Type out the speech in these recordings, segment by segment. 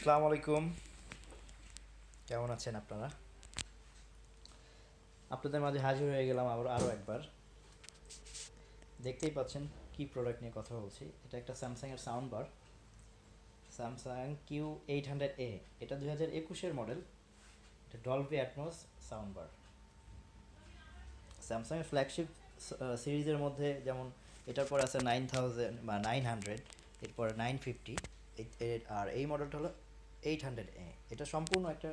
আসসালামু আলাইকুম। কেমন আছেন আপনারা? আপনাদের মাঝে হাজির হয়ে গেলাম আরও একবার। দেখতেই পাচ্ছেন কি প্রোডাক্ট নিয়ে কথা বলছি। এটা একটা স্যামসাংয়ের সাউন্ড বার, স্যামসাং Q800A। এটা 2021-এর মডেল। এটা ডলবি অ্যাটমস সাউন্ড বার। স্যামসাংয়ের ফ্ল্যাগশিপ সিরিজের মধ্যে যেমন এটার পরে আছে 9000 বা 900, এরপরে 950, আর এই মডেলটা হলো 800A। এটা সম্পূর্ণ একটা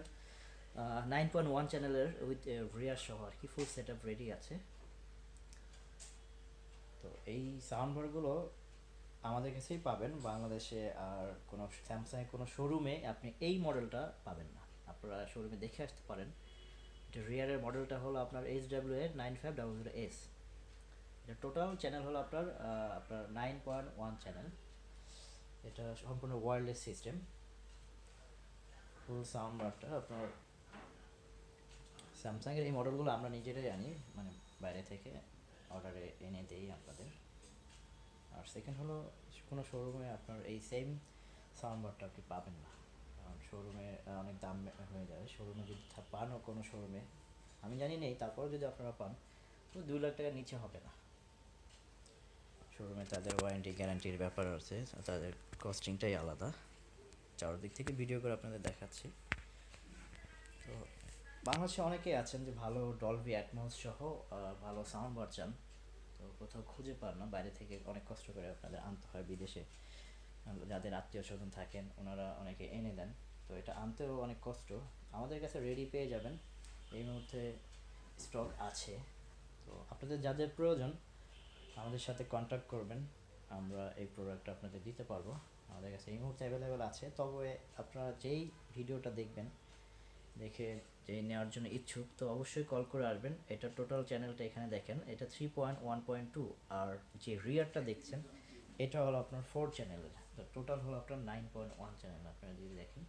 9.1 চ্যানেলের উইথ রিয়ার সহ আর কি, ফুল সেট আপ রেডি আছে। তো এই সাউন্ড বারগুলো আমাদের কাছেই পাবেন বাংলাদেশে। আর কোনো স্যামসাংয়ের কোনো শোরুমে আপনি এই মডেলটা পাবেন না। আপনারা শোরুমে দেখে আসতে পারেন। এটা রিয়ারের মডেলটা হলো আপনার HWA9500S। এটা টোটাল চ্যানেল হলো আপনার 9.1 চ্যানেল। এটা সম্পূর্ণ ওয়্যারলেস সিস্টেম। ফুল সাউন্ড বারটা আপনার স্যামসাংয়ের এই মডেলগুলো আমরা নিজেরাই আনি, মানে বাইরে থেকে অর্ডারে এনে দেই আপনাদের। আর সেকেন্ড হলো, কোনো শোরুমে আপনার এই সেম সাউন্ড বারটা আপনি পাবেন না, কারণ শোরুমে অনেক দাম হয়ে যাবে। শোরুমে যদি পানও কোনো শোরুমে, আমি জানি নেই, তারপরেও যদি আপনারা পান তো 2 লাখ টাকার নিচে হবে না। শোরুমে তাদের ওয়ারেন্টি গ্যারান্টির ব্যাপার আছে, তাদের কস্টিংটাই আলাদা। চারদিক থেকে ভিডিও করে আপনাদের দেখাচ্ছি। তো বাংলাদেশে অনেকেই আছেন যে ভালো ডলবি অ্যাটমস সহ ভালো সাউন্ড বার চান, তো কোথাও খুঁজে পান না। বাইরে থেকে অনেক কষ্ট করে আপনাদের আনতে হয়। বিদেশে যাদের আত্মীয় স্বজন থাকেন ওনারা অনেকে এনে দেন, তো এটা আনতেও অনেক কষ্ট। আমাদের কাছে রেডি পেয়ে যাবেন, এই মুহূর্তে স্টক আছে। তো আপনাদের যাদের প্রয়োজন আমাদের সাথে কন্ট্যাক্ট করবেন, আমরা এই প্রোডাক্টটা আপনাদের দিতে পারবো। আমাদের কাছে এই মুহূর্তে অ্যাভেলেবেল আছে। তবে আপনারা যেই ভিডিওটা দেখবেন, দেখে যেই নেওয়ার জন্য ইচ্ছুক, তো অবশ্যই কল করে আসবেন। এটা টোটাল চ্যানেলটা এখানে দেখেন, এটা 3.1.2। আর যে রিয়ারটা দেখছেন এটা হলো আপনার 4 চ্যানেলের। তো টোটাল হলো আপনার 9.1 চ্যানেল। আপনারা যদি দেখেন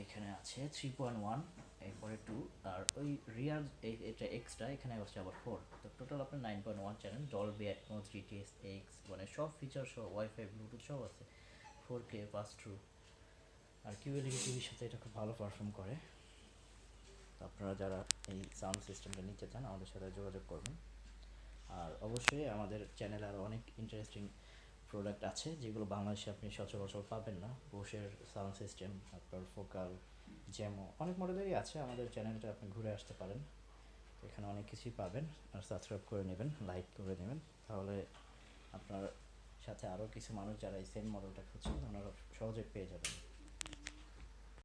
এখানে আছে 3.1, এরপরে 2, আর ওই রিয়ার এটা এক্সট্রা এখানে হচ্ছে আবার 4। তো টোটাল আপনার 9.1 channel, Dolby atoms, GTS x, মানে সব ফিচার সহ, ওয়াইফাই, ব্লুটুথ সব আছে, 4K পাস থ্রু। আর কিউএলইডি টিভির সাথে এটা খুব ভালো পারফর্ম করে। তো আপনারা যারা এই সাউন্ড সিস্টেমটা নিতে চান আমাদের সাথে যোগাযোগ করবেন। আর অবশ্যই আমাদের চ্যানেলে আরও অনেক ইন্টারেস্টিং প্রোডাক্ট আছে যেগুলো বাংলাদেশে আপনি সচরাচর পাবেন না। বোশের সাউন্ড সিস্টেম, আপনার ফোকাল, জ্যামো, অনেক মডেলেরই আছে। আমাদের চ্যানেলটা আপনি ঘুরে আসতে পারেন, এখানে অনেক কিছুই পাবেন। আর সাবস্ক্রাইব করে নেবেন, লাইক করে নেবেন, তাহলে আপনার সাথে আরও কিছু মানুষ যারা এই সেম মডেলটা খুঁজছেন ওনারা সহজে পেয়ে যাবেন।